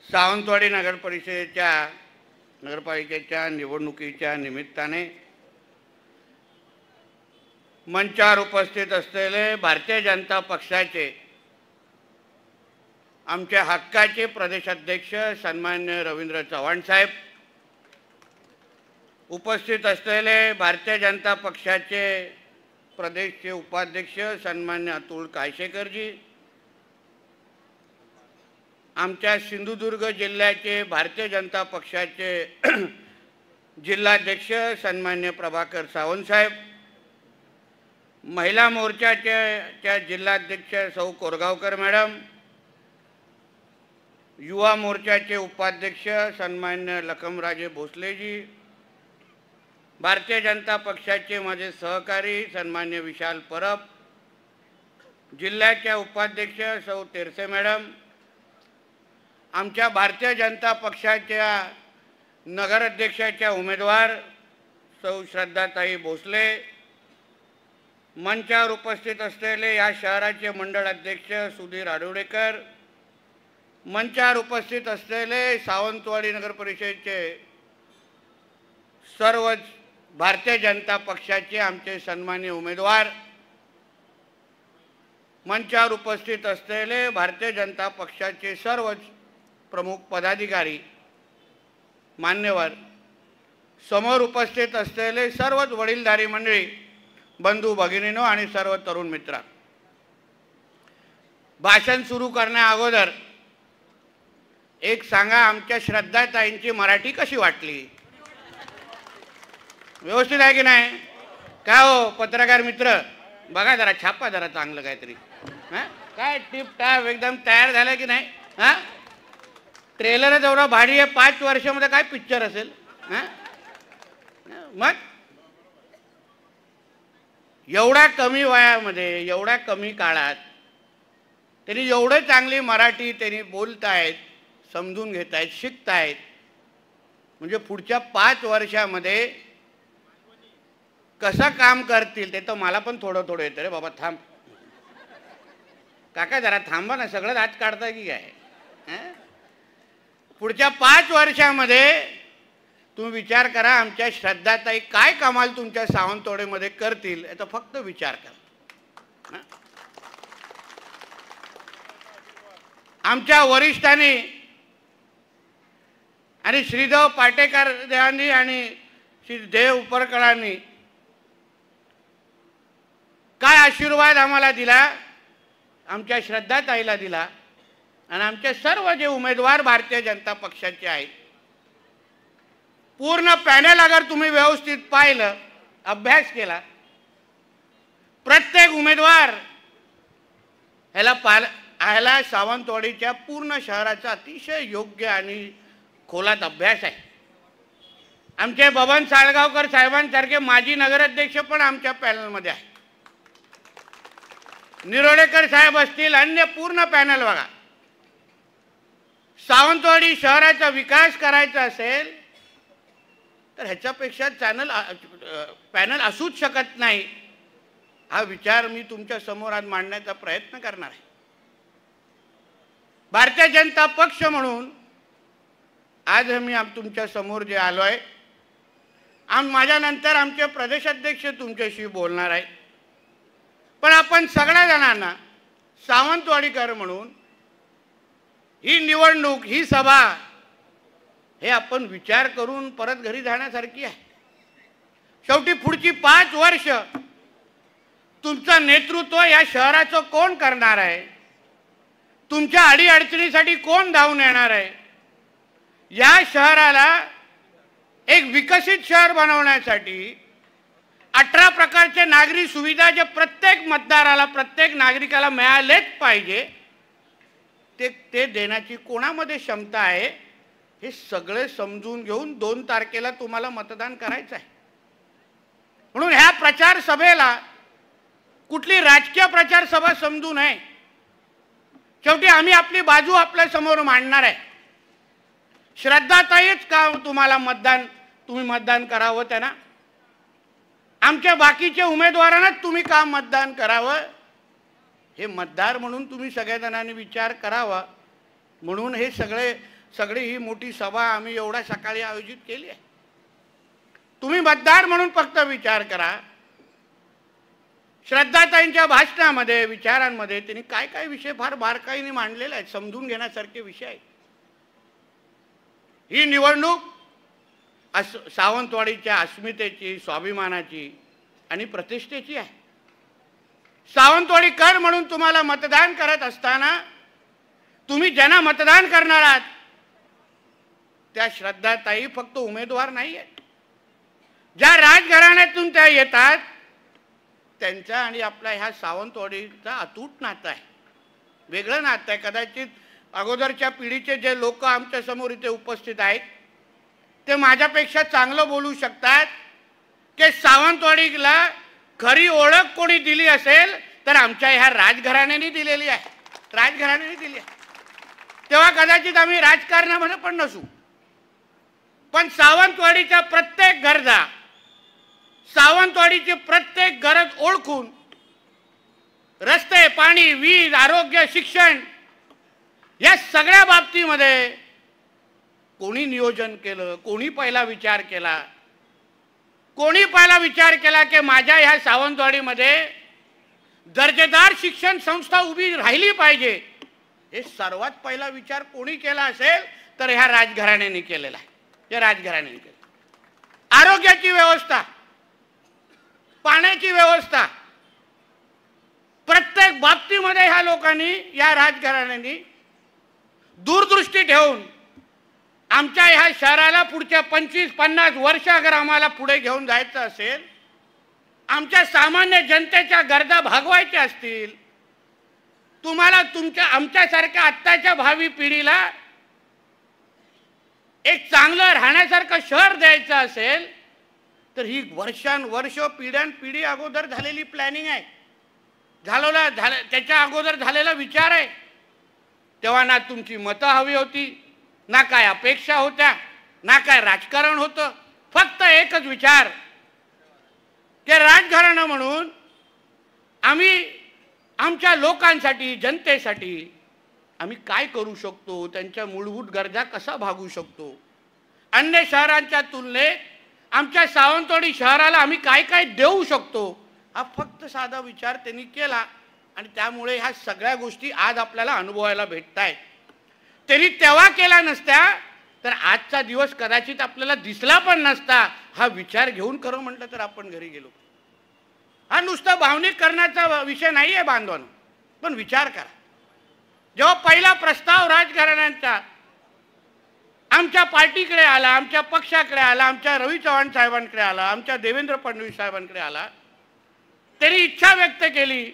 सावंतवाडी नगरपालिकेच्या निवडणुकीच्या निमित्ताने मंचावर उपस्थित असलेले भारतीय जनता पक्षाचे आमच्या हक्काचे प्रदेशाध्यक्ष सन्माननीय रवींद्र चव्हाण साहेब, उपस्थित असलेले भारतीय जनता पक्षाचे प्रदेशचे उपाध्यक्ष सन्माननीय अतुल कायशेकरजी, आमच्या सिंधुदुर्ग जिल्ह्याचे भारतीय जनता पक्षाचे जिल्हाध्यक्ष सन्माननीय प्रभाकर सावंत साहेब, महिला मोर्चाच्या जिल्हाध्यक्ष सौ कोरगावकर मॅडम, युवा मोर्चाचे उपाध्यक्ष सन्माननीय लखमराजे भोसलेजी, भारतीय जनता पक्षाचे माझे सहकारी सन्माननीय विशाल परब, जिल्ह्याच्या उपाध्यक्ष सौ तेरसे मॅडम, आमच्या भारतीय जनता पक्षाच्या नगराध्यक्षाच्या उमेदवार सौ श्रद्धाताई भोसले, मंचावर उपस्थित असलेले या शहराचे मंडळ अध्यक्ष सुधीर आडवडेकर, मंचावर उपस्थित असलेले सावंतवाडी नगर परिषदेचे सर्व भारतीय जनता पक्षाचे आमचे सन्माननीय उमेदवार, मंचावर उपस्थित असलेले भारतीय जनता पक्षाचे सर्व प्रमुख पदाधिकारी मान्यवर, समोर उपस्थित असलेले सर्वच वडीलधारी मंडळी, बंधू भगिनींनो आणि सर्व तरुण मित्र, भाषण सुरू करण्या अगोदर एक सांगा, आमच्या श्रद्धाताईंची मराठी कशी वाटली? व्यवस्थित आहे की नाही? काय हो पत्रकार मित्र, बघा जरा, छापा जरा चांगलं काहीतरी. हां, काय टिप टाप एकदम तयार झालं की नाही? हां, ट्रेलरच एवढा भारी आहे, 5 वर्षामध्ये काय पिक्चर असेल? हां, मग एवढ्या कमी वयामध्ये, एवढ्या कमी काळात त्यांनी एवढं चांगली मराठी त्यांनी बोलतायत, समजून घेतायत, शिकतायत, म्हणजे पुढच्या 5 वर्षामध्ये कसं काम करतील ते तर मला पण थोडं थोडं येतं रे बाबा. थांब काका, जरा थांबा ना, सगळं हात काढताय की काय? पुढच्या 5 वर्षामध्ये तुम्ही विचार करा, आमच्या श्रद्धाताई काय कमाल तुमच्या सावंतवाडीमध्ये करतील याचा फक्त विचार करा. आमच्या वरिष्ठांनी आणि श्रीदेव पाटेकर देवांनी आणि श्री देव उपरकरांनी काय आशीर्वाद आम्हाला दिला, आमच्या श्रद्धाताईला दिला, आणि आमचे सर्व जे उमेदवार भारतीय जनता पक्षाचे आहेत, पूर्ण पॅनल अगर तुम्ही व्यवस्थित पाहिलं, अभ्यास केला, प्रत्येक उमेदवार ह्याला सावंतवाडीच्या पूर्ण शहराचा अतिशय योग्य आणि खोलात अभ्यास आहे. आमचे बबन साळगावकर साहेबांसारखे माजी नगराध्यक्ष पण आमच्या पॅनलमध्ये आहे. निरोडेकर साहेब असतील, अन्य पूर्ण पॅनल बघा. सावंतवाडी शहराचा विकास करायचा असेल तर ह्याच्यापेक्षा पॅनल असूच शकत नाही. हा विचार मी तुमच्या समोर आज मांडण्याचा प्रयत्न करणार आहे. भारतीय जनता पक्ष म्हणून आज मी तुमच्या समोर जे आलो आहे, माझ्यानंतर आमचे प्रदेशाध्यक्ष तुमच्याशी बोलणार आहे, पण आपण सगळ्या जणांना सावंतवाडीकर म्हणून ही निवडणूक, ही सभा हे आपण विचार करून परत घरी जाण्यासारखी आहे. शेवटी पुढची 5 वर्ष तुमचं नेतृत्व या शहराचं कोण करणार आहे, तुमच्या अडीअडचणीसाठी कोण धावून येणार आहे, या शहराला एक विकसित शहर बनवण्यासाठी 18 प्रकारचे नागरी सुविधा जे प्रत्येक मतदाराला, प्रत्येक नागरिकाला मिळालेच पाहिजे, ते देण्याची कोणामध्ये क्षमता आहे हे सगळे समजून घेऊन 2 तारखेला तुम्हाला मतदान करायचं आहे. म्हणून ह्या प्रचार सभेला कुठली राजकीय प्रचार सभा समजू नये. शेवटी आम्ही आपली बाजू आपल्या समोर मांडणार आहे. श्रद्धाताईच का तुम्ही मतदान करावं त्यांना, आमच्या बाकीच्या उमेदवारांनाच तुम्ही का मतदान करावं, हे मतदार म्हणून तुम्ही सगळ्या जणांनी विचार करावा. म्हणून हे सगळे सगळी ही मोठी सभा आम्ही एवढ्या सकाळी आयोजित केली आहे। तुम्ही मतदार म्हणून फक्त विचार करा, श्रद्धाताईंच्या भाषणामध्ये विचारांमध्ये त्यांनी काय काय विषय फार बारकाईने मांडलेले आहेत, समजून घेण्यासारखे विषय आहेत। ही निवडणूक सावंतवाडीच्या अस्मितेची, स्वाभिमानाची आणि प्रतिष्ठेची आहे। सावंतवाडीकर म्हणून तुम्हाला मतदान करत असताना तुम्ही ज्यांना मतदान करणार आहात त्या श्रद्धाताई फक्त उमेदवार नाही आहेत, ज्या राजघराण्यातून त्या येतात त्यांचा आणि आपल्या ह्या सावंतवाडीचा अतूट नातं आहे, वेगळं नातं आहे। कदाचित अगोदरच्या पिढीचे जे लोक आमच्या समोर इथे उपस्थित आहेत ते माझ्यापेक्षा चांगलं बोलू शकतात की सावंतवाडीला खरी ओळख कोणी दिली असेल तर आमच्या ह्या राजघराण्याने दिलेली आहे, राजघराण्याने दिली आहे। तेव्हा कदाचित आम्ही राजकारणामध्ये पण नसू, पण सावंतवाडीच्या प्रत्येक गरजा, सावंतवाडीची प्रत्येक गरज ओळखून रस्ते, पाणी, वीज, आरोग्य, शिक्षण या सगळ्या बाबतीमध्ये कोणी नियोजन केलं, कोणी पहिला विचार केला, कोणी पहिला विचार केला की माझ्या ह्या सावंतवाडीमध्ये दर्जेदार शिक्षण संस्था उभी राहिली पाहिजे, हे सर्वात पहिला विचार कोणी केला असेल तर ह्या राजघराण्याने केलेला आहे, या राजघराण्याने केला। आरोग्याची व्यवस्था, पाण्याची व्यवस्था, प्रत्येक बाबतीमध्ये ह्या लोकांनी, या राजघराण्याने दूरदृष्टी ठेवून आमच्या ह्या शहराला पुढच्या 25-50 वर्ष अगर आम्हाला पुढे घेऊन जायचं असेल, आमच्या सामान्य जनतेच्या गरजा भागवायच्या असतील, तुम्हाला तुमच्या आमच्यासारख्या आत्ताच्या भावी पिढीला एक चांगलं राहण्यासारखं शहर द्यायचं असेल तर ही वर्षानुवर्ष पिढ्यानपिढी अगोदर झालेली प्लॅनिंग आहे, त्याच्या अगोदर झालेला विचार आहे। तेव्हा ना तुमची मतं हवी होती, ना काय अपेक्षा होत्या, ना काय राजकारण होतं, फक्त एकच विचार की राजघराणं म्हणून आम्ही आमच्या लोकांसाठी, जनतेसाठी आम्ही काय करू शकतो, त्यांच्या मूलभूत गरजा कसा भागवू शकतो, अन्य शहरांच्या तुलनेत आमच्या सावंतवाडी शहराला आम्ही काय काय देऊ शकतो, हा फक्त साधा विचार त्यांनी केला आणि त्यामुळे ह्या सगळ्या गोष्टी आज आपल्याला अनुभवायला भेटत आहेत। त्यांनी तेव्हा केला नसत्या तर आजचा दिवस कदाचित आपल्याला दिसला पण नसता। हा विचार घेऊन खरं म्हटलं तर आपण घरी गेलो। हा नुसता भावनिक करण्याचा विषय नाही आहे बांधवांनो, पण विचार करा, जेव्हा पहिला प्रस्ताव राजघराण्यांचा आमच्या पार्टीकडे आला, आमच्या पक्षाकडे आला, आमच्या रवी चव्हाण साहेबांकडे आला, आमच्या देवेंद्र फडणवीस साहेबांकडे आला, त्यांनी इच्छा व्यक्त केली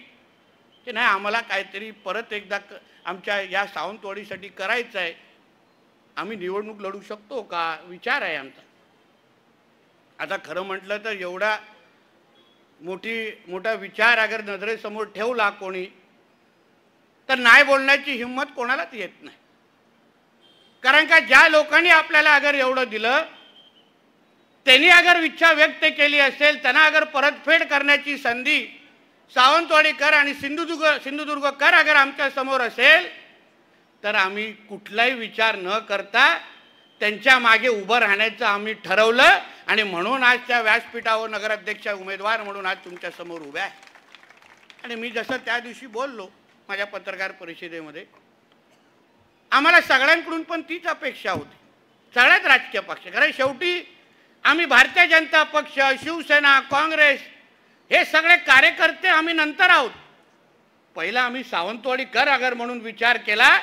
की नाही आम्हाला काहीतरी परत एकदा आमच्या या सावंतवाडीसाठी करायचं आहे, आम्ही निवडणूक लढू शकतो का, विचार आहे आमचा। आता खरं म्हटलं तर एवढा मोठा विचार अगर नजरेसमोर ठेवला कोणी तर नाही बोलण्याची हिंमत कोणालाच येत नाही, कारण का ज्या लोकांनी आपल्याला अगर एवढं दिलं त्यांनी अगर इच्छा व्यक्त केली असेल, त्यांना अगर परतफेड करण्याची संधी सावंतवाडीकर आणि सिंधुदुर्गकर अगर आमच्या समोर असेल तर आम्ही कुठलाही विचार न करता त्यांच्या मागे उभं राहण्याचं आम्ही ठरवलं आणि म्हणून आज त्या व्यासपीठावर नगराध्यक्ष उमेदवार म्हणून आज तुमच्या समोर उभे आहे। आणि मी जसं त्या दिवशी बोललो माझ्या पत्रकार परिषदेमध्ये, आम्हाला सगळ्यांकडून पण तीच अपेक्षा होती, सगळ्याच राजकीय पक्ष, कारण शेवटी आम्ही भारतीय जनता पक्ष, शिवसेना, काँग्रेस हे सगळे कार्यकर्ते आम्ही नंतर आहोत। पहिला आम्ही सावंतवाडीकर अगर म्हणून विचार केला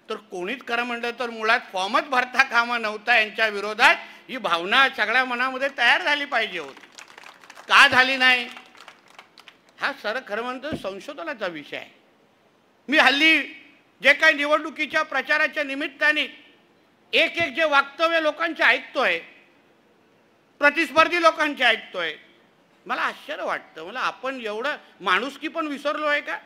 तर कोणीच खरं म्हटलं तर मुळात फॉर्मच भरता कामा नव्हता, यांच्या विरोधात ही भावना सगळ्या मनामध्ये तयार झाली पाहिजे होती, का झाली नाही हा खरं म्हणतो संशोधनाचा विषय आहे। मी हल्ली जे काही निवडणुकीच्या प्रचाराच्या निमित्ताने एक जे वक्तव्य लोकांचे ऐकतोय, प्रतिस्पर्धी लोकांचे ऐकतोय, मला आश्चर्य वाटतं। मला आपण एवढं माणुसकी पण विसरलो आहे का?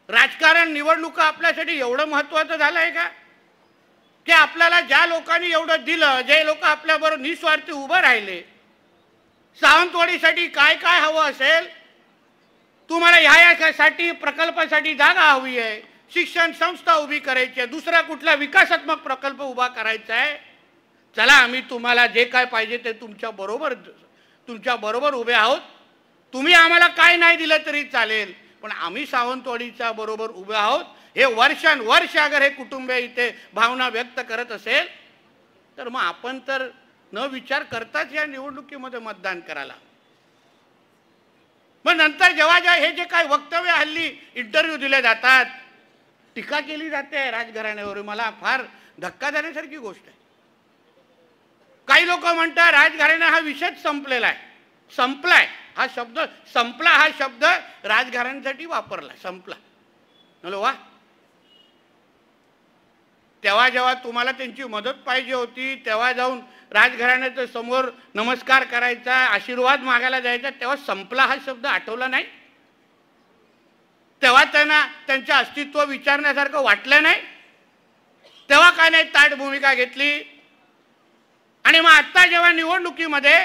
राजकारण, निवडणुका आपल्यासाठी एवढं महत्त्वाचं झालं आहे का की आपल्याला ज्या लोकांनी एवढं दिलं, जे लोक आपल्याबरोबर निस्वार्थी उभं राहिले, सावंतवाडीसाठी काय काय हवं असेल, तुम्हाला ह्या यासाठी प्रकल्पासाठी जागा हवी आहे, शिक्षण संस्था उभी करायची आहे, दुसरा कुठला विकासात्मक प्रकल्प उभा करायचा आहे, चला आम्ही तुम्हाला जे काय पाहिजे ते तुमच्या बरोबर उभे आहोत. तुम्ही आम्हाला काय नाही दिलं तरी चालेल, पण आम्ही सावंतवाडीच्या बरोबर उभे आहोत. हे वर्षानुवर्ष अगर हे कुटुंब इथे भावना व्यक्त करत असेल तर मग आपण तर न विचार करताच या निवडणुकीमध्ये मतदान करायला. मग नंतर जेव्हा हे जे काय वक्तव्य हल्ली इंटरव्ह्यू दिले जातात, टीका केली जाते राजघराण्यावर, मला फार धक्का देण्यासारखी गोष्ट आहे. काही लोक म्हणतात राजघराणा हा विषयच संपलेला आहे, संपलाय हा शब्द, संपला हा शब्द राजघराण्यासाठी वापरला, संपला. हॅलो वा, तेव्हा जेव्हा तुम्हाला त्यांची मदत पाहिजे होती तेव्हा जाऊन राजघराण्याच्या समोर नमस्कार करायचा, आशीर्वाद मागायला जायचा, तेव्हा संपला हा शब्द आठवला नाही? तेव्हा त्यांना त्यांचे अस्तित्व विचारण्यासारखं वाटलं नाही? तेव्हा काय नाही ताठ भूमिका घेतली? आणि मग आता जेव्हा निवडणुकीमध्ये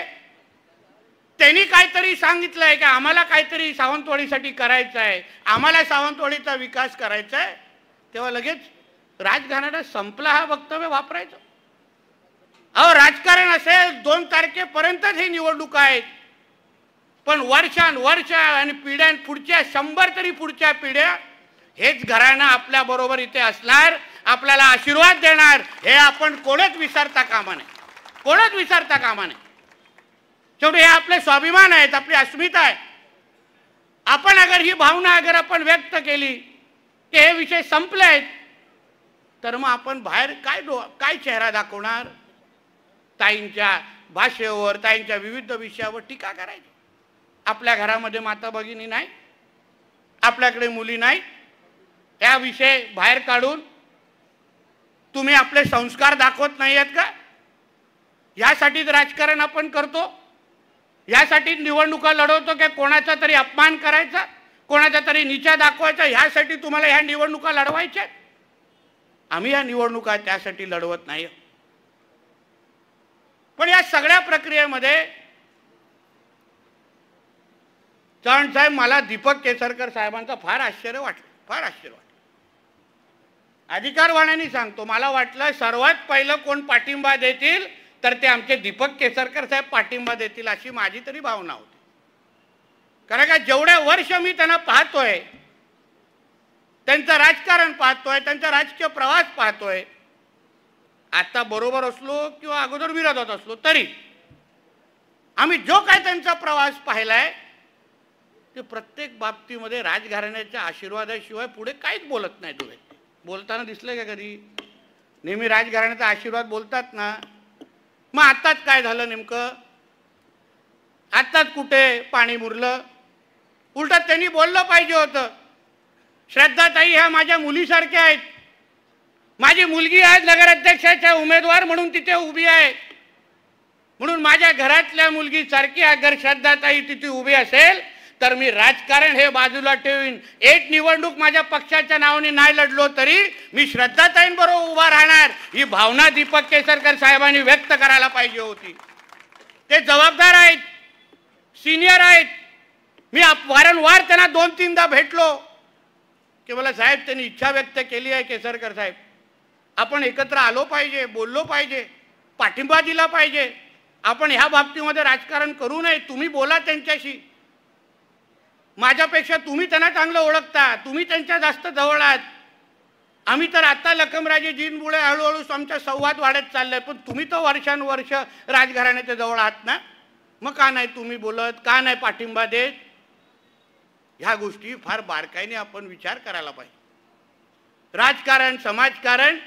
त्यांनी काहीतरी सांगितलंय की आम्हाला काहीतरी सावंतवाडीसाठी करायचं आहे, आम्हाला सावंतवाडीचा विकास करायचा आहे, तेव्हा लगेच राजघराणा संपला हा वक्तव्य वापरायचं. अहो राजकारण असेल 2 तारखेपर्यंतच ही निवडणूक आहेत, पण वर्षानुवर्ष आणि पिढ्या पुढच्या 100 तरी पुढच्या पिढ्या हेच घराणं आपल्या बरोबर इथे असणार, आपल्याला आशीर्वाद देणार, हे आपण कोणच विसरता कामा नये, कोणच विसरता कामा नये. शेवटी हे आपले स्वाभिमान आहेत, आपली अस्मिता आहे. आपण अगर ही भावना अगर आपण व्यक्त केली की हे विषय संपले आहेत, तर मग आपण बाहेर काय चेहरा दाखवणार? ताईंच्या भाषेवर, ताईंच्या विविध विषयावर टीका करायची. आपल्या घरामध्ये माता भगिनी नाही, आपल्याकडे मुली नाही, या विषय बाहेर काढून तुम्ही आपले संस्कार दाखवत नाही आहेत का? यासाठीच राजकारण आपण करतो, यासाठी निवडणुका लढवतो की कोणाचा तरी अपमान करायचा, कोणाचा तरी नीचा दाखवायचा, यासाठी तुम्हाला ह्या निवडणुका लढवायच्या? आम्ही या निवडणुका त्यासाठी लढवत नाही. पण या सगळ्या प्रक्रियेमध्ये चव्हाण साहेब, मला दीपक केसरकर साहेबांचा फार आश्चर्य वाटलं, फार आश्चर्य वाटलं. अधिकारवाण्याने सांगतो, मला वाटलं सर्वात पहिलं कोण पाठिंबा देतील तर ते आमचे दीपक केसरकर साहेब पाठिंबा देतील, अशी माझी तरी भावना होती. कारण का जेवढे वर्ष मी त्यांना पाहतोय, त्यांचं राजकारण पाहतोय, त्यांचा राजकीय प्रवास पाहतोय, आता बरोबर असलो किंवा अगोदर विरोधात असलो तरी आम्ही जो काय त्यांचा प्रवास पाहिलाय ते प्रत्येक बाबतीमध्ये राजघराण्याच्या आशीर्वादाशिवाय पुढे काहीच बोलत नाही. तो व्यक्ती बोलताना दिसले का कधी? नेहमी राजघराण्याचा आशीर्वाद बोलतात ना. मग आताच काय झालं नेमकं? आताच कुठे पाणी मुरलं? उलट त्यांनी बोललं पाहिजे होतं, श्रद्धाताई ह्या माझ्या मुलीसारख्या आहेत, माझी मुलगी आज नगराध्यक्षाच्या उमेदवार म्हणून तिथे उभी आहे, म्हणून माझ्या घरातल्या मुलगीसारखी अगर श्रद्धाताई तिथे उभी असेल तर मी राजकारण हे बाजूला ठेवीन. एक निवडणूक माझ्या पक्षाच्या नावाने नाही लढलो तरी मी श्रद्धाताईंबरोबर उभा राहणार, ही भावना दीपक केसरकर साहेबांनी व्यक्त करायला पाहिजे होती. ते जबाबदार आहेत, सिनियर आहेत. मी वारंवार त्यांना 2-3दा भेटलो की मला साहेब त्यांनी इच्छा व्यक्त केली आहे केसरकर साहेब, आपण एकत्र आलो पाहिजे, बोललो पाहिजे, पाठिंबा दिला पाहिजे, आपण ह्या बाबतीमध्ये राजकारण करू नये, तुम्ही बोला त्यांच्याशी, माझ्यापेक्षा तुम्ही त्यांना चांगलं ओळखता, तुम्ही त्यांच्या जास्त जवळ आहात. आम्ही तर आता लखमराजे जीनमुळे हळूहळू आमचा संवाद वाढत चाललाय, पण तुम्ही तर वर्षानुवर्ष राजघराण्याच्या जवळ आहात ना, मग का नाही तुम्ही बोलत, का नाही पाठिंबा देत? ह्या गोष्टी फार बारकाईने आपण विचार करायला पाहिजे. राजकारण, समाजकारण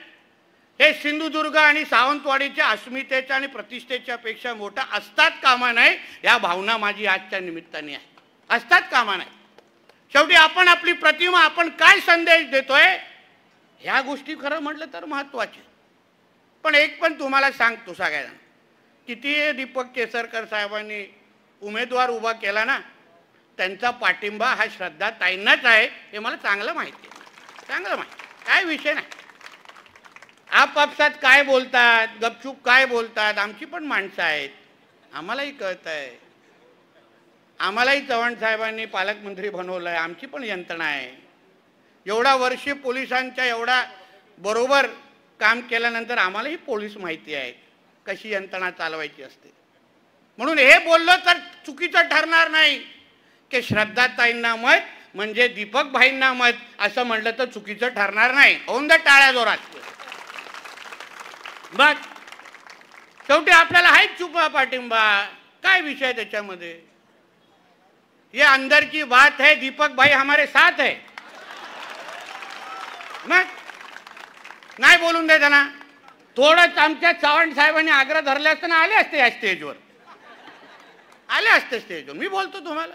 हे सिंधुदुर्ग आणि सावंतवाडीच्या अस्मितेच्या आणि प्रतिष्ठेच्या पेक्षा मोठा असतात कामा नये, या भावना माझी आजच्या निमित्ताने आहे. असतात कामा नये. शेवटी आपण आपली प्रतिमा, आपण काय संदेश देतोय, ह्या गोष्टी खरं म्हटलं तर महत्त्वाचे. पण एक पण तुम्हाला सांगतो सगळ्यांना, किती दीपक केसरकर साहेबांनी उमेदवार उभा केला ना, त्यांचा पाठिंबा हा श्रद्धाताईंनाच आहे, हे मला चांगलं माहिती आहे, चांगलं माहिती, काय विषय नाही. आपापसात काय बोलतात, गपचूप काय बोलतात, आमची पण माणसं आहेत, आम्हालाही कळत आहे. आम्हालाही चव्हाण साहेबांनी पालकमंत्री बनवलं आहे, आमची पण यंत्रणा आहे. एवढा वर्षे पोलिसांच्या एवढा बरोबर काम केल्यानंतर आम्हालाही पोलीस माहिती आहे कशी यंत्रणा चालवायची असते. म्हणून हे बोललो तर चुकीचं ठरणार नाही की श्रद्धाताईंना मत म्हणजे दीपक भाईंना मत असं म्हटलं तर चुकीचं ठरणार नाही. होऊन द्या टाळ्या जोरात. बघ शेवटी आपल्याला हाच चुका पाठिंबा, काय विषय त्याच्यामध्ये. ये अंदर की बात है, दीपक भाई हमारे साथ है. मग नाही बोलून दे त्यांना. थोडंच आमच्या चव्हाण साहेबांनी आग्रह धरले असताना आले असते या स्टेजवर, आले असते स्टेजवर. मी बोलतो तुम्हाला,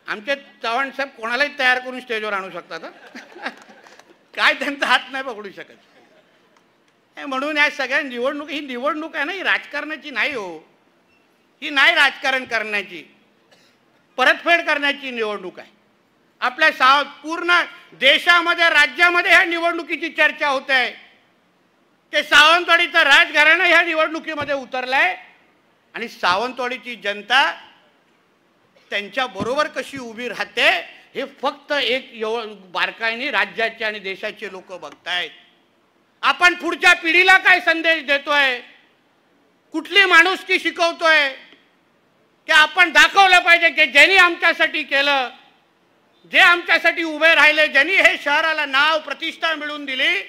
आमचे चव्हाण साहेब कोणालाही तयार करून स्टेजवर आणू शकतात. काय त्यांचा हात नाही पकडू शकत. म्हणून या सगळ्या निवडणूक, ही निवडणूक आहे ना, ही राजकारणाची नाही हो. ही नाही राजकारण करण्याची, परतफेड करण्याची निवडणूक आहे. आपल्या पूर्ण देशामध्ये राज्यामध्ये ह्या निवडणुकीची चर्चा होते आहे की सावंतवाडीचं राजकारण ह्या निवडणुकीमध्ये उतरलंय आणि सावंतवाडीची जनता त्यांच्या बरोबर कशी उभी राहते हे फक्त एक बारकाईने राज्याचे आणि देशाचे लोक बघतायत. आपण पुढच्या पिढीला काय संदेश देतोय, कुठली माणुसकी शिकवतोय की आपण दाखवलं पाहिजे की ज्यांनी आमच्यासाठी केलं, जे आमच्यासाठी उभे राहिले, ज्यांनी हे शहराला नाव प्रतिष्ठा मिळवून दिली,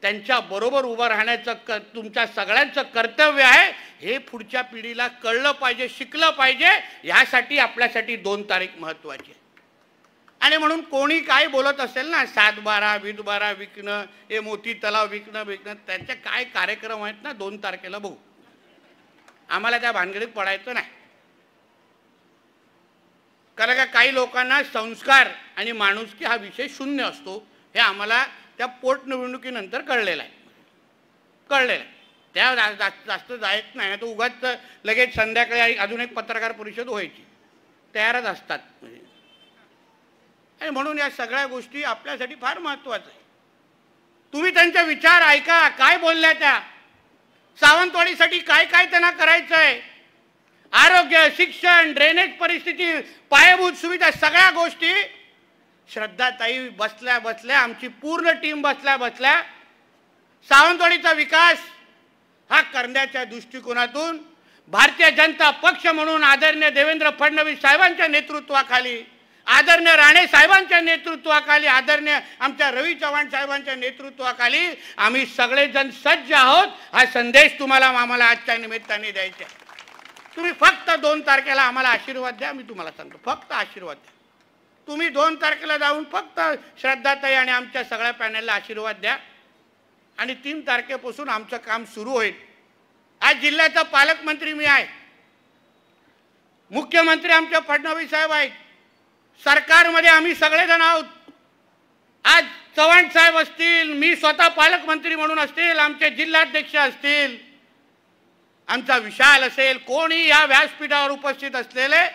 त्यांच्या बरोबर उभं राहण्याचं तुमच्या सगळ्यांचं कर्तव्य आहे. हे पुढच्या पिढीला कळलं पाहिजे, शिकलं पाहिजे. यासाठी आपल्यासाठी 2 तारीख महत्त्वाची आहे. आणि म्हणून कोणी काय बोलत असेल ना, 7-12 20-12 विकणं, हे मोती तलाव विकणं, त्यांचे काय कार्यक्रम आहेत ना, 2 तारखेला बघू. आम्हाला त्या भानगडीत पडायचं नाही. कारण का काही लोकांना संस्कार आणि माणुसकी हा विषय शून्य असतो, हे आम्हाला त्या पोटनिवडणुकीनंतर कळलेलं आहे. त्या जास्त जायत नाही ना, तो उगाच लगेच संध्याकाळी अजून एक पत्रकार परिषद व्हायची, तयारच असतात. आणि म्हणून या सगळ्या गोष्टी आपल्यासाठी फार महत्त्वाचं आहे. तुम्ही त्यांचे विचार ऐका, काय बोलल्या त्या सावंतवाडीसाठी काय काय त्यांना करायचं आहे. आरोग्य, शिक्षण, ड्रेनेज परिस्थिती, पायाभूत सुविधा, सगळ्या गोष्टी श्रद्धाताई बसल्या बसल्या, आमची पूर्ण टीम बसल्या बसल्या सावंतवाडीचा विकास हा करण्याच्या दृष्टिकोनातून भारतीय जनता पक्ष म्हणून आदरणीय देवेंद्र फडणवीस साहेबांच्या नेतृत्वाखाली, आदरणीय राणे साहेबांच्या नेतृत्वाखाली, आदरणीय आमच्या रवी चव्हाण साहेबांच्या नेतृत्वाखाली आम्ही सगळेजण सज्ज आहोत. हा संदेश तुम्हाला आम्हाला आजच्या निमित्ताने द्यायचा आहे. तुम्ही फक्त 2 तारखेला आम्हाला आशीर्वाद द्या. मी तुम्हाला सांगतो, फक्त आशीर्वाद द्या. तुम्ही 2 तारखेला जाऊन फक्त श्रद्धाताई आणि आमच्या सगळ्या पॅनलला आशीर्वाद द्या आणि 3 तारखेपासून आमचं काम सुरू होईल. आज जिल्ह्याचा पालकमंत्री मी आहे, मुख्यमंत्री आमचे फडणवीस साहेब आहेत, सरकारमध्ये आम्ही सगळेजण आहोत. आज चव्हाण साहेब असतील, मी स्वतः पालकमंत्री म्हणून असतील, आमचे जिल्हाध्यक्ष असतील, आमचा विशाल असेल, कोणी या व्यासपीठावर उपस्थित असलेले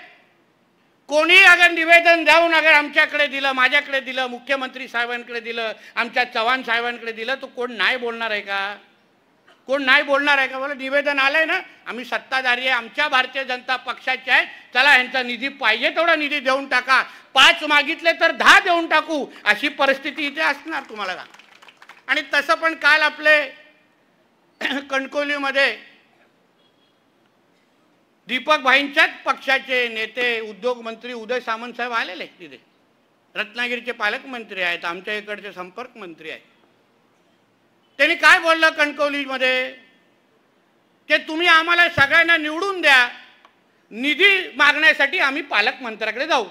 कोणी अगर निवेदन देऊन अगर आमच्याकडे दिलं, माझ्याकडे दिलं, मुख्यमंत्री साहेबांकडे दिलं, आमच्या चव्हाण साहेबांकडे दिलं, तो कोण नाही बोलणार आहे का? कोण नाही बोलणार आहे का? बोला निवेदन आलंय ना, आम्ही सत्ताधारी आहे, आमच्या भारतीय जनता पक्षाचे आहे, चला यांचा निधी पाहिजे तेवढा निधी देऊन टाका, 5 मागितले तर 10 देऊन टाकू, अशी परिस्थिती इथे असणार तुम्हाला का? आणि तसं पण काल आपले कणकवलीमध्ये दीपक भाईंच्याच पक्षाचे नेते उद्योग मंत्री उदय सामंत साहेब आलेले तिथे. रत्नागिरीचे पालकमंत्री आहेत, आमच्या इकडचे संपर्क मंत्री आहेत. त्यांनी काय बोललं कणकवलीमध्ये की तुम्ही आम्हाला सगळ्यांना निवडून द्या, निधी मागण्यासाठी आम्ही पालकमंत्र्याकडे जाऊ.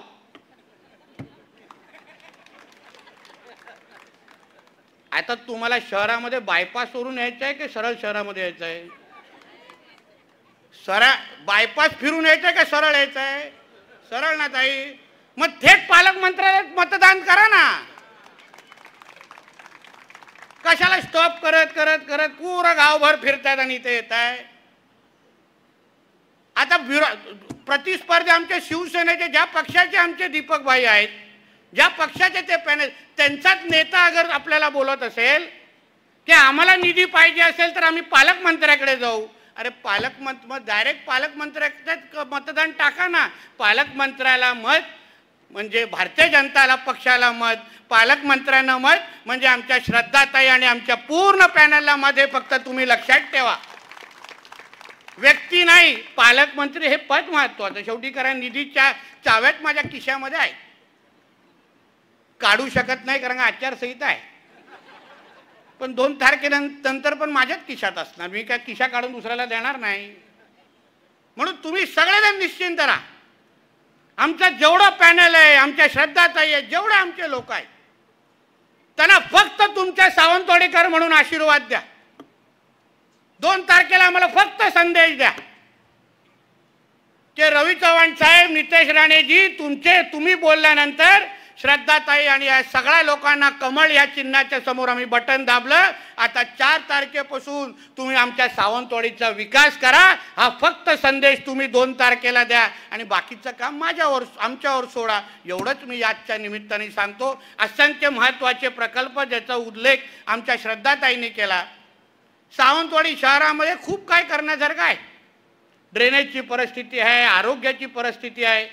आता तुम्हाला शहरामध्ये बायपासवरून यायचं आहे की सरळ शहरामध्ये यायचं आहे? सरळ बायपास फिरून यायचं का सरळ यायचं आहे? सरळ ना ताई, मग थेट पालकमंत्र्याला मतदान करा ना. कशाला स्टॉप करत करत करत पुरं गावभर फिरतात आणि इथे येत आहे. आता प्रतिस्पर्धी आमच्या शिवसेनेचे ज्या पक्षाचे आमचे दीपक भाई आहेत, ज्या पक्षाचे ते पॅनल, त्यांचाच नेता अगर आपल्याला बोलत असेल की आम्हाला निधी पाहिजे असेल तर आम्ही पालकमंत्र्याकडे जाऊ. अरे पालकमंत्री डायरेक्ट पालकमंत्र्यात मतदान टाका ना. पालकमंत्र्याला मत म्हणजे भारतीय जनता पक्षाला मत, पालकमंत्र्यांना मत, म्हणजे आमच्या श्रद्धाताई आणि आमच्या पूर्ण पॅनलला मत. हे फक्त तुम्ही लक्षात ठेवा. व्यक्ती नाही, पालकमंत्री हे पद महत्वाचं. शेवटी कारण निधीच्या चाव्यात माझ्या खिशामध्ये आहे, काढू शकत नाही कारण आचारसंहिता आहे. पण 2 तारखेनंतर पण माझ्याच खिशात असणार, मी काय खिशा काढून दुसऱ्याला देणार नाही. म्हणून तुम्ही सगळेजण निश्चिंत राहा. आमचं जेवढं पॅनल आहे, आमच्या श्रद्धाताई आहे, जेवढे आमचे लोक आहेत, त्यांना फक्त तुमच्या सावंतवाडीकर म्हणून आशीर्वाद द्या. 2 तारखेला आम्हाला फक्त संदेश द्या की रवी चव्हाण साहेब, नितेश राणेजी, तुम्ही बोलल्यानंतर श्रद्धाताई आणि या सगळ्या लोकांना कमळ या चिन्हाच्या समोर आम्ही बटन दाबलं. आता 4 तारखेपासून तुम्ही आमच्या सावंतवाडीचा विकास करा. हा फक्त संदेश तुम्ही 2 तारखेला द्या आणि बाकीचं काम आमच्यावर सोडा. एवढंच मी आजच्या निमित्ताने सांगतो. असंख्य महत्त्वाचे प्रकल्प ज्याचा उल्लेख आमच्या श्रद्धाताईंनी केला. सावंतवाडी शहरामध्ये खूप काय करण्यासारखं आहे. ड्रेनेजची परिस्थिती आहे, आरोग्याची परिस्थिती आहे.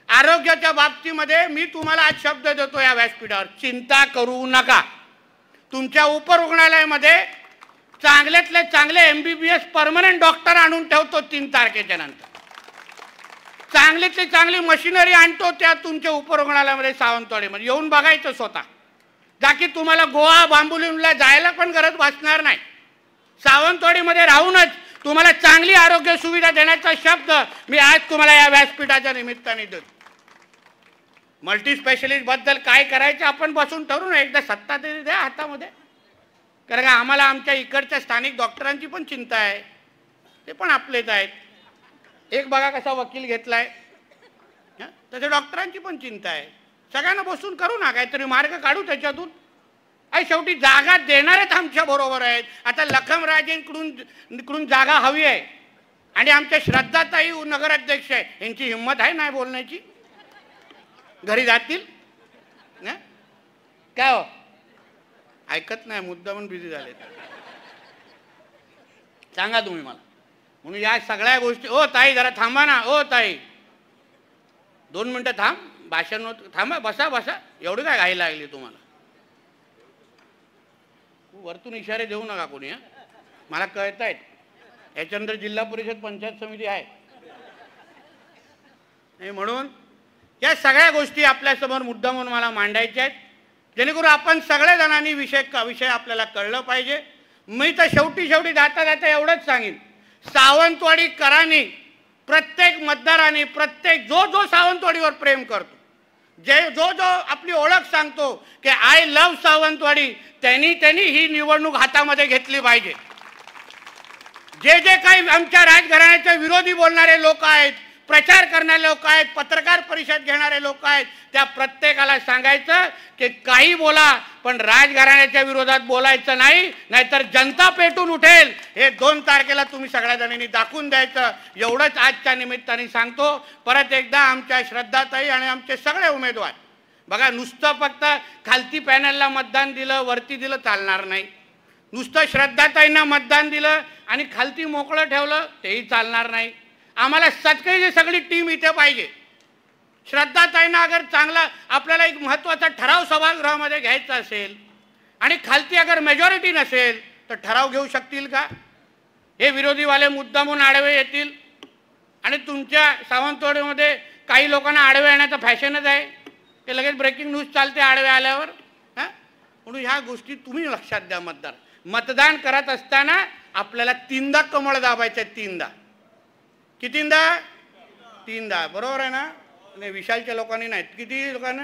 आरोग्याच्या बाबतीमध्ये मी तुम्हाला आज शब्द देतो या व्यासपीठावर, चिंता करू नका. तुमच्या उपरुग्णालयामध्ये चांगल्यातले चांगले MBBS परमनंट डॉक्टर आणून ठेवतो 3 तारखेच्या नंतर. चांगलीतली चांगली मशिनरी आणतो त्या तुमच्या उपरुग्णालयामध्ये सावंतवाडीमध्ये. येऊन बघायचं स्वतः. जा की तुम्हाला गोवा बांबुलीला जायला पण गरज भासणार नाही. सावंतवाडीमध्ये राहूनच तुम्हाला चांगली आरोग्य सुविधा देण्याचा शब्द मी आज तुम्हाला या व्यासपीठाच्या निमित्ताने देतो. मल्टी स्पेशलिस्ट बद्दल काय करायचं आपण बसून ठरवू ना. एकदा सत्ता तरी द्या हातामध्ये. कारण आम्हाला आमच्या इकडच्या स्थानिक डॉक्टरांची पण चिंता आहे, ते पण आपलेच आहेत. एक बघा कसा वकील घेतलाय, तसे डॉक्टरांची पण चिंता आहे. सगळ्यांना बसून करू ना, काहीतरी मार्ग काढू त्याच्यातून. शेवटी जागा देणारेच आमच्या बरोबर आहेत. आता लखमराजेंकडून जागा हवी आहे आणि आमच्या श्रद्धाताई नगराध्यक्ष आहे, यांची हिंमत आहे नाही बोलण्याची. घरी जातील ना काय हो, ऐकत नाही, मुद्दा पण बिझी झाले. सांगा तुम्ही मला. म्हणून या सगळ्या गोष्टी. ओ ताई जरा थांबा ना. ओ ताई 2 मिनिटं थांब, भाषण थांबा, बसा बसा. एवढी काय घाई लागली तुम्हाला? वरतून इशारे देऊ नका कोणी. मला कळत आहेत. याच्यानंतर जिल्हा परिषद पंचायत समिती आहे. म्हणून या सगळ्या गोष्टी आपल्यासमोर मुद्दा म्हणून मला मांडायच्या आहेत, जेणेकरून आपण सगळ्या जणांनी विषय आपल्याला कळलं पाहिजे. मी तर शेवटी जाता जाता एवढंच सांगेन, सावंतवाडीकरांनी, प्रत्येक मतदारांनी, प्रत्येक जो सावंतवाडीवर प्रेम करतो, जो आपली ओळख सांगतो की आय लव्ह सावंतवाडी, त्यांनी ही निवडणूक हातामध्ये घेतली पाहिजे. जे काही आमच्या राजघराण्याच्या विरोधी बोलणारे लोक आहेत, प्रचार करणारे लोक आहेत, पत्रकार परिषद घेणारे लोक आहेत, त्या प्रत्येकाला सांगायचं की काही बोला पण राजघराण्याच्या विरोधात बोलायचं नाही, नाहीतर जनता पेटून उठेल. हे 2 तारखेला तुम्ही सगळ्या जणांनी दाखवून द्यायचं. एवढंच आजच्या निमित्ताने सांगतो. परत एकदा आमच्या श्रद्धाताई आणि आमचे सगळे उमेदवार बघा, नुसतं फक्त खालती पॅनलला मतदान दिलं, वरती दिलं चालणार नाही. नुसतं श्रद्धाताईंना मतदान दिलं आणि खालती मोकळं ठेवलं तेही चालणार नाही. आम्हाला सगळी टीम इथे पाहिजे. श्रद्धाताईंना अगर चांगला आपल्याला एक महत्त्वाचा ठराव सभागृहामध्ये घ्यायचा असेल आणि खालती अगर मेजॉरिटी नसेल तर ठराव घेऊ शकतील का? हे विरोधीवाले मुद्दामून आडवे येतील आणि तुमच्या सावंतवाडीमध्ये काही लोकांना आडवे येण्याचं फॅशनच आहे. ते लगेच ब्रेकिंग न्यूज चालते आडवे आल्यावर. म्हणून ह्या गोष्टी तुम्ही लक्षात द्या. मतदान करत असताना आपल्याला 3दा कमळ दाबायचं आहे. 3दा. कितींदा? 3दा. बरोबर आहे ना? नाही, विशालच्या लोकांनी नाहीत. किती लोकांना?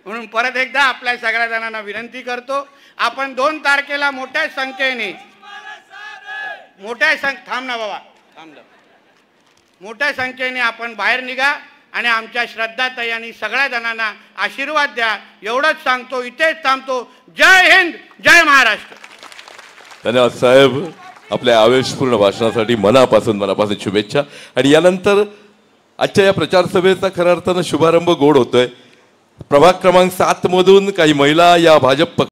म्हणून परत एकदा आपल्या सगळ्या जणांना विनंती करतो, आपण 2 तारखेला मोठ्या संख्येने थांब ना बाबा, थांब. मोठ्या संख्येने आपण बाहेर निघा आणि आमच्या श्रद्धाताई आणि सगळ्या जणांना आशीर्वाद द्या. एवढंच सांगतो, इथेच थांबतो. जय हिंद, जय महाराष्ट्र. धन्यवाद साहेब, आपल्या आवेशपूर्ण भाषणासाठी मनापासून शुभेच्छा. आणि यानंतर आजच्या या प्रचार सभेचा खऱ्या अर्थानं शुभारंभ गोड होतोय. प्रभाग क्रमांक 7 मधून काही महिला या भाजप